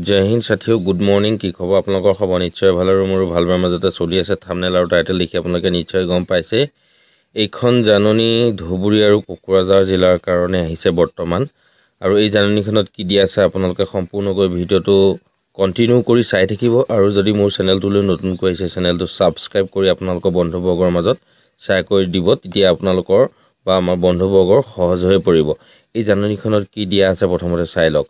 জয় Hind সাথীও good morning কি খবৰ আপোনালোকৰ খবৰ নিশ্চয় ভাল আৰু মোৰ ভাল বেমাৰ মাজতে চলি আছে থাম্বনেল আৰু টাইটেল দেখি আপোনালোকে নিশ্চয় গম পাইছে এইখন জাননী ধুবুৰী আৰু কোকৰাঝাৰ জিলাৰ কাৰণে আহিছে বৰ্তমান আৰু এই জাননীখনত কি দিয়া আছে আপোনালোকে সম্পূৰ্ণকৈ ভিডিওটো কন্টিনিউ কৰি চাই থাকিব আৰু যদি মোৰ চেনেলটোলৈ নতুনকৈ আহিছে চেনেলটো সাবস্ক্ৰাইব কৰি আপোনালোকৰ বন্ধুবৰ্গৰ মাজত শ্বেয়াৰ কৰি দিব তেতিয়া আপোনালোকৰ বা আমাৰ বন্ধুবৰ্গৰ সহজ হৈ পৰিব এই জাননীখনত কি দিয়া আছে প্ৰথমতে চাই লওক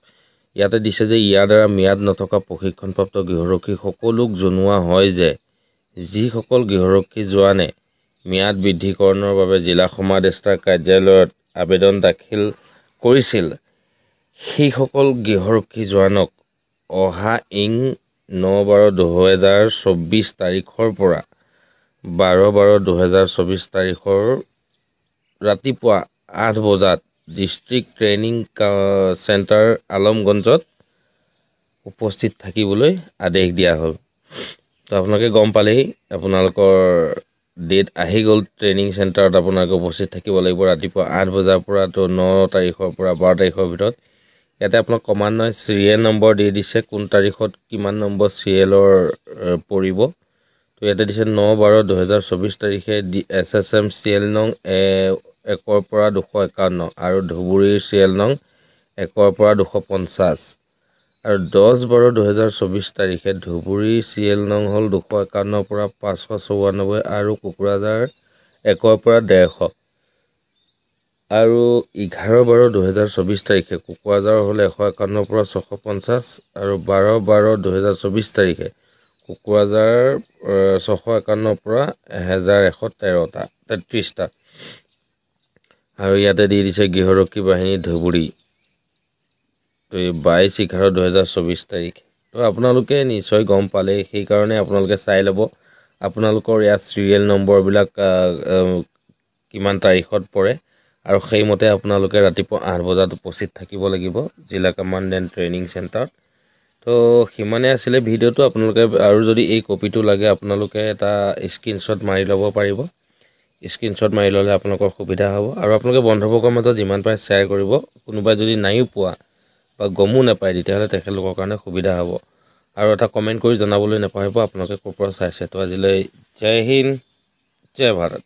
ইয়াতে দিছে যে ইয়াৰ দ্বাৰা মিয়াদ নথকা প্ৰশিক্ষণপ্ৰাপ্ত গৃহৰক্ষী সকলোক জনোৱা হয় যে যিসকল গৃহৰক্ষী জোৱানে মিয়াদ বৃদ্ধিকৰণৰ বাবে জিলা সমাদেষ্টাৰ কাৰ্যালয়ত আবেদন দাখিল কৰিছিল সেই সকল গৃহৰক্ষী জোৱানক অহা 9/12/2024 তাৰিখৰ পৰা 12/12/2024 তাৰিখৰ ৰাতিপুৱা 8 বজাত ডিস্ট্ৰিক্ট ট্ৰেইনিং চেণ্টাৰ আলমগঞ্জত উপস্থিত থাকিবলৈ আদেশ দিয়া হ'ল তো আপোনালোকে গম পালেই আপোনালোকৰ ডেট আহি গ'ল ট্ৰেইনিং চেণ্টাৰত আপোনালোকে উপস্থিত থাকিব লাগিব ৰাতিপুৱা 8 বজাৰ পৰা তো 9 তাৰিখৰ পৰা 12 তাৰিখৰ ভিতৰত ইয়াতে আপোনাক কমান্ডাৰ সিৰিয়েল নম্বৰ দি দিছে কোন তাৰিখত কিমান নম্বৰ সিৰিয়েলৰ পৰিব তো ইয়াতে দিছে 9/12/2024 তাৰিখে SSM সিৰিয়েল নং 1 পৰা 251 আৰু ধুবুৰীৰ সিৰিয়েল নং 1 পৰা 250 আৰু 10/12/2024 তাৰিখে ধুবুৰী সিৰিয়েল নং হল 251 পৰা 594 আৰু কোকৰাঝাৰ 1 পৰা 150 আৰু 11/12/2024 তাৰিখে কোকৰাঝাৰ হল 151 পৰা 650 আৰু 12/12/2024 তাৰিখে কোকৰাঝাৰ 651 পৰা 1133টা আৰু ইয়াতে দি দিছে গৃহৰক্ষী বাহিনী ধুবুৰী তো 22/11/2024 তাৰিখ তো আপোনালোকে নিশ্চয় গম পালে সেই কাৰণে আপোনালোকে চাই ল'ব আপোনালোকৰ ইয়াত সিৰিয়েল নম্বৰবিলাক কিমান তাৰিখত পৰে আৰু সেইমতে আপোনালোকে ৰাতিপুৱা 8 বজাত উপস্থিত থাকিব লাগিব জিলা কমাণ্ডেণ্ট ট্ৰেইনিং চেণ্টাৰ তো হিমানে আছিলে ভিডিওটো আপোনালোকে আৰু যদি এই কপিটো লাগে আপোনালোকে এটা স্ক্ৰিনশ্বট মাৰি ল'ব পাৰিব স্ক্ৰিনশ্বট মাৰি ল'লে আপোনালোকৰ সুবিধা হ'ব আৰু আপোনালোকে বন্ধুবৰ্গৰ মাজত যিমান পাৰে শ্বেয়াৰ কৰিব কোনোবাই যদি নাইও পোৱা বা গমো নাপায় তেতিয়াহ'লে তেখেতলোকৰ কাৰণে সুবিধা হ'ব আৰু এটা কমেন্ট কৰি জনাবলৈ নাপাহৰিব আপোনালোকে ক'ৰ পৰা চাইছে তো আজিলৈ জয় হিন্দ জয় ভাৰত